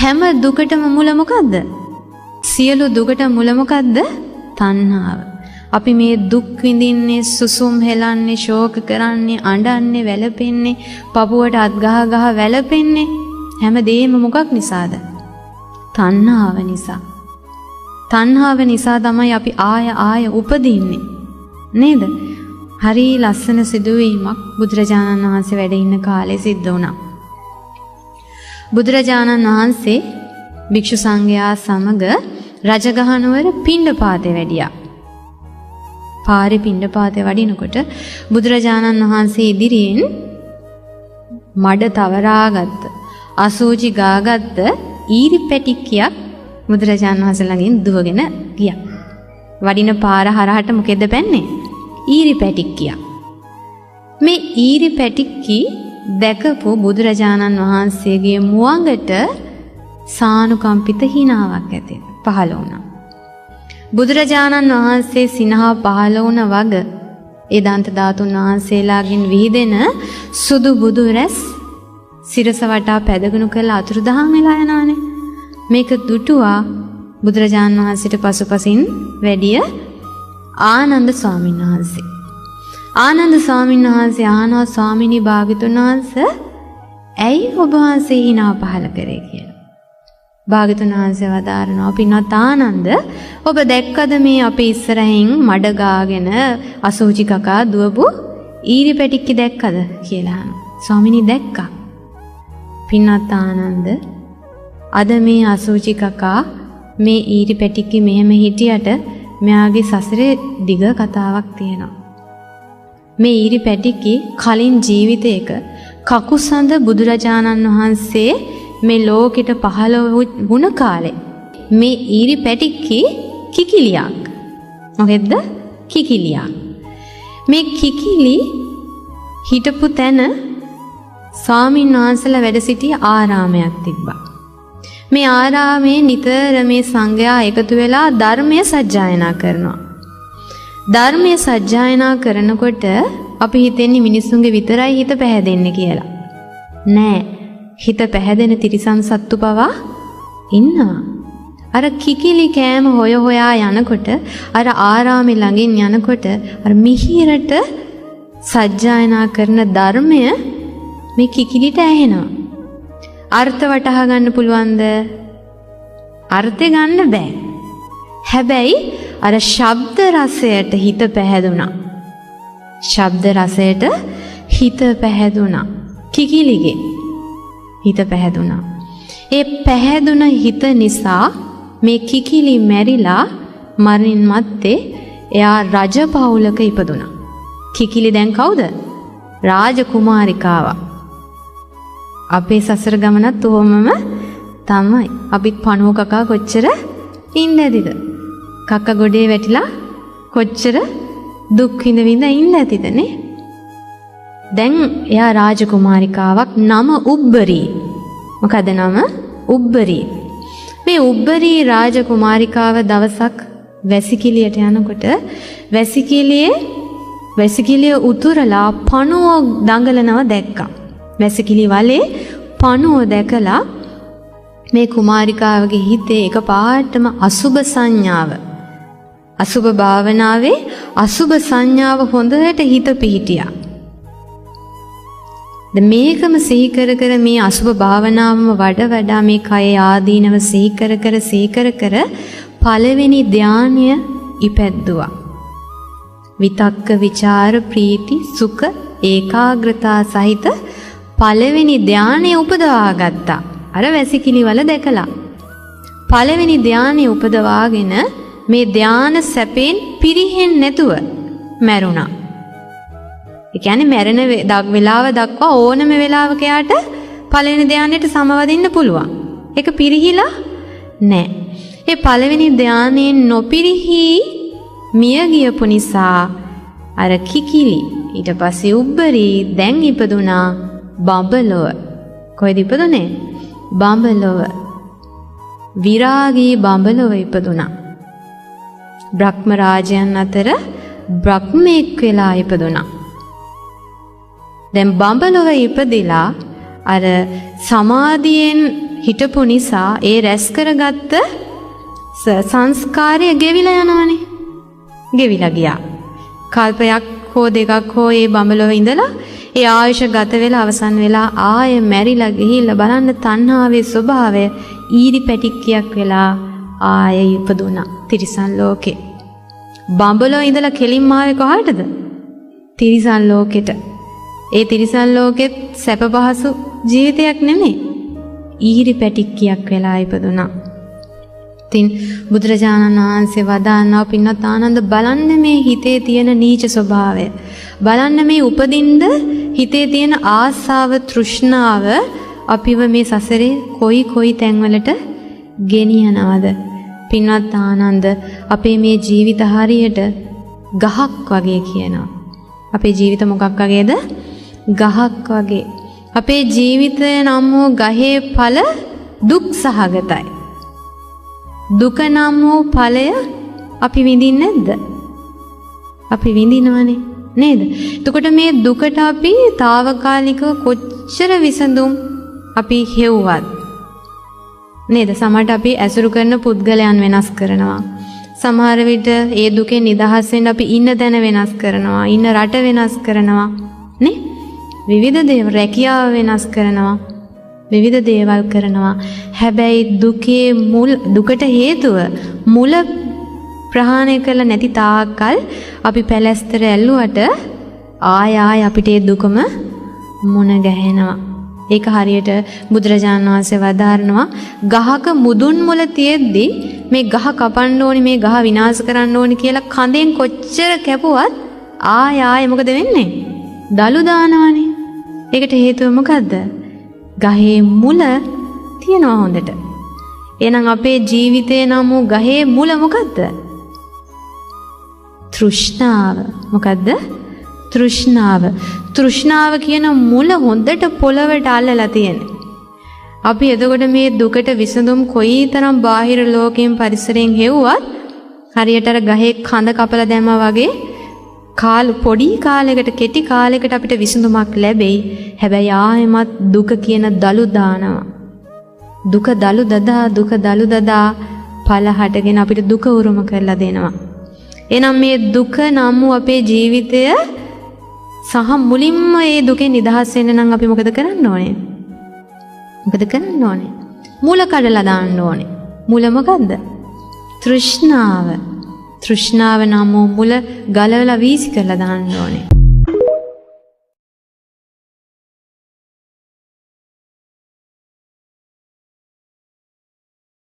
හැම දුකටම මුල මොකද්ද? සියලු දුකට මුල මොකද්ද? තණ්හාව. අපි මේ දුක් විඳින්නේ, සුසුම් හෙලන්නේ, ශෝක කරන්නේ, අඬන්නේ, වැළපෙන්නේ, පපුවට අත් ගහ වැළපෙන්නේ හැමදේම මොකක් නිසාද? තණ්හාව නිසා. තණ්හාව නිසා තමයි අපි ආය උපදින්නේ. නේද? හරි ලස්සන සිදුවීමක් බුදුරජාණන් වහන්සේ වැඩ ඉන්න කාලේ සිද්ධ වුණා. බුදුරජාණන් වහන්සේ භික්ෂු සංඝයා සමග රජගහනුවර පිණ්ඩපාතේ වැඩියා. පාරේ පිණ්ඩපාතේ වඩිනකොට බුදුරජාණන් වහන්සේ ඉදිරියෙන් මඩ තවරාගත්ත, අසූචි ගාගත්ත ඊරි පැටික්කියක් බුදුරජාණන් වහන්සේ ළඟින් දුවගෙන ගියා. වඩින පාර හරහට මොකෙද පැන්නේ? ඊරි පැටික්කියක්. මේ ඊරි පැටික්කි දැකපු බුදුරජාණන් වහන්සේගේ මුවඟට සානුකම්පිත හිනාවක් ඇති පහළ වුණා. බුදුරජාණන් වහන්සේ සිනහ පහළ වුණ වග ඒ දන්ත ධාතුන් වහන්සේලාගෙන් විහිදෙන සුදු බුදු රැස් සිරස වටා පැදගුණු කළ අතුරුදහන් වෙලා යනවානේ. මේක දුටුවා බුදුරජාණන් වහන්සේට පසුපසින් වැඩිය ආනන්ද ස්වාමීන් වහන්සේ. ආනන්ද ස්වාමීන් වහන්සේ අහනවා ස්වාමිනී භාග්‍යතුන් වහන්සේ ඇයි ඔබ වහන්සේ hina පහල කරේ කියලා. භාග්‍යතුන් වහන්සේ වදාරනවා පින්වත් ආනන්ද ඔබ දැක්කද මේ අපේ ඉස්සරහින් මඩ ගාගෙන අසූචි කකා දුවපු ඊරි පැටික්කි දැක්කද කියලා අහනවා. ස්වාමිනී දැක්කා. පින්වත් ආනන්ද අද මේ අසූචි කකා මේ ඊරි පැටික්කි මෙහෙම හිටියට මෙයාගේ සසරේ දිග කතාවක් තියෙනවා. මේ ඊරි පැටික්කි කලින් ජීවිතයක කකුසඳ බුදුරජාණන් වහන්සේ මේ ලෝකෙට පහළ වුණ කාලේ මේ ඊරි පැටික්කි කිකිලියක්. මොකෙද්ද? කිකිලියක්. මේ කිකිලි හිටපු තැන ස්වාමීන් වහන්සේලා වැඩ සිටි ආරාමයක් තිබ්බා. මේ ආරාමේ නිතර මේ සංඝයා එකතු වෙලා ධර්මය සජ්ජායනා කරනවා. ධර්මය සජ්ජායනා කරනකොට අපි හිතන්නේ මිනිස්සුන්ගේ විතරයි හිත පැහැදෙන්නේ කියලා. නෑ. හිත පැහැදෙන තිරිසන් සත්තු පවා ඉන්නවා. අර කිකිලි කෑම හොයා යනකොට අර ආරාමේ ළඟින් යනකොට අර මිහිරට සජ්ජායනා කරන ධර්මය මේ කිකිලිට ඇහෙනවා. අර්ථ වටහා ගන්න පුළුවන්ද? අර්ථය ගන්න බෑ. හැබැයි අර ශබ්ද රසයට හිත පැහැදුනා. ශබ්ද රසයට හිත පැහැදුනා. කිකිලිගේ හිත පැහැදුනා. ඒ පැහැදුන හිත නිසා මේ කිකිලි මැරිලා මරණින් මත්තේ එයා රජ පවුලක ඉපදුනා. කිකිලි දැන් කවුද? රාජකුමාරිකාවක්. අපේ සසර ගමනත් ඔහොමම තමයි. අපිත් පණුව කකා කොච්චර ඉන්නේද? කක්ක ගොඩේ වැටිලා කොච්චර දුක් විඳ ඉන්න ඇතිද නේ? දැන් එයා රාජකුමාරිකාවක්. නම උබ්බරී. මොකද නම? උබ්බරී. මේ උබ්බරී රාජකුමාරිකාව දවසක් වැසිකිළියට යනකොට වැසිකිළිය උතුරලා පණුව දඟලනවා දැක්කා. වැසිකිළි වලේ පණුව දැකලා මේ කුමාරිකාවගේ හිතේ එකපාරටම අසුබ සංඥාව, අසුබ භාවනාවේ අසුබ සංඥාව හොඳට හිත පිහිටියා. මේකම සිහි කර මේ අසුබ භාවනාවම වඩා මේ කය ආදීනව සිහි කර පළවෙනි ධානය ඉපැද්දුවා. විතක්ක විචාර ප්‍රීති සුඛ ඒකාග්‍රතා සහිත පළවෙනි ධානය උපදවා ගත්තා. අර වැසිකිලි වල දැකලා පළවෙනි ධානය උපදවාගෙන මේ ධාන සැපෙන් පිරිහෙන්නේ නැතුව මැරුණා. ඒ කියන්නේ මැරෙන වෙලාව දක්වා ඕනම වෙලාවක යාට පළවෙනි ධානයට සමවදින්න පුළුවන්. ඒක පිරිහිලා නැහැ. ඒ පළවෙනි ධානයෙන් නොපිරිහි මිය ගියපු නිසා අර කිකිලි ඊට පස්සේ උබ්බරී දැන් ඉපදුනා බඹලොව. කොහෙද ඉපදුනේ? බඹලොව. විරාගී බඹලොව ඉපදුනා. බ්‍රහ්ම රාජයන් අතර බ්‍රහ්මෙක් වෙලා ඉපදුනා. දැන් බඹලොව ඉපදිලා අර සමාධියෙන් හිටපු නිසා ඒ රැස් කරගත්ත සංස්කාරය ගෙවිලා යනවනේ. ගෙවිලා ගියා. කල්පයක් හෝ දෙකක් හෝ ඒ බඹලොව ඉඳලා ඒ ආයුෂ ගත වෙලා අවසන් වෙලා ආයෙ මැරිලා ගිහිල්ලා බලන්න තණ්හාවේ ස්වභාවය ඊරි පැටික්කියක් වෙලා ආයෙ ඉපදුණා තිරිසන් ලෝකේ. බඹලොව ඉඳලා කෙලින්ම ආවේ කොහාටද? තිරිසන් ලෝකෙට. ඒ තිරිසන් ලෝකෙත් සැප පහසු ජීවිතයක් නෙමෙයි. ඊරි පැටික්කියක් වෙලා ඉපදුණා. තින් බුදුරජාණන් වහන්සේ වදානවා පින්වත් ආනන්ද බලන්න මේ හිතේ තියෙන නීච ස්වභාවය. බලන්න මේ උපදින්ද හිතේ තියෙන ආසාව තෘෂ්ණාව අපිව මේ සසරේ කොයි තැන්වලට ගෙනියනවද? පින්වත් ආනන්ද අපේ මේ ජීවිත හරියට ගහක් වගේ කියනවා. අපේ ජීවිත මොකක් වගේද? ගහක් වගේ. අපේ ජීවිතය නම් වූ ගහේ ඵල දුක් සහගතයි. දුක නම් වූ ඵලය අපි විඳින්නේ නැද්ද? අපි විඳිනවනේ නේද? එතකොට මේ දුකට අපි తాවකාලිකව කොච්චර විසඳුම් අපි හෙව්වත් නේද? සමහරට අපි ඇසුරු කරන පුද්ගලයන් වෙනස් කරනවා. සමහර විට ඒ දුකෙන් නිදහස් වෙන්න අපි ඉන්න තැන වෙනස් කරනවා. ඉන්න රට වෙනස් කරනවා. නේ? විවිධ දේවල් රැකියාව වෙනස් කරනවා. විවිධ දේවල් කරනවා. හැබැයි දුකට හේතුව මුල ප්‍රහාණය කළ නැති තාක්කල් අපි පැලැස්තර ඇල්ලුවට ආය අපිට ඒ දුකම මුණ ගැහෙනවා. ඒක හරියට බුදුරජාණන් වහන්සේ වදාරනවා ගහක මුදුන් මුල තියෙද්දි මේ ගහ කපන්න ඕනි මේ ගහ විනාශ කරන්න ඕනි කියලා කඳෙන් කොච්චර කැපුවත් ආය මොකද වෙන්නේ? දලු දානවනේ. ඒකට හේතුව මොකද්ද? ගහේ මුල තියනවා හොඳට. එහෙනම් අපේ ජීවිතේ නම් වූ ගහේ මුල මොකද්ද? තෘෂ්ණාව. මොකද්ද? තෘෂ්ණාව. තෘෂ්ණාව කියන මුල හොඳට පොළවට අල්ලලා තියෙන්නේ. අපි එතකොට මේ දුකට විසඳුම් කොයිතරම් බාහිර ලෝකයෙන් පරිසරයෙන් හෙව්වත් හරියට අර ගහේ කඳ කපලා දැම්මා වගේ පොඩි කාලයකට කෙටි කාලයකට අපිට විසඳුමක් ලැබෙයි. හැබැයි ආයෙමත් දුක කියන දලු දානවා. දුක දලු දදා ඵල හටගෙන අපිට දුක උරුම කරලා දෙනවා. එහෙනම් මේ දුක නම් වූ අපේ ජීවිතය සහ මුලින්ම මේ දුකෙන් නිදහස් වෙන්න නම් අපි මොකද කරන්න ඕනේ? මුල කඩලා දාන්න ඕනේ. මුල මොකද්ද? තෘෂ්ණාව. තෘෂ්ණාව නම් මුල ගලවලා වීසි කරලා දාන්න ඕනේ.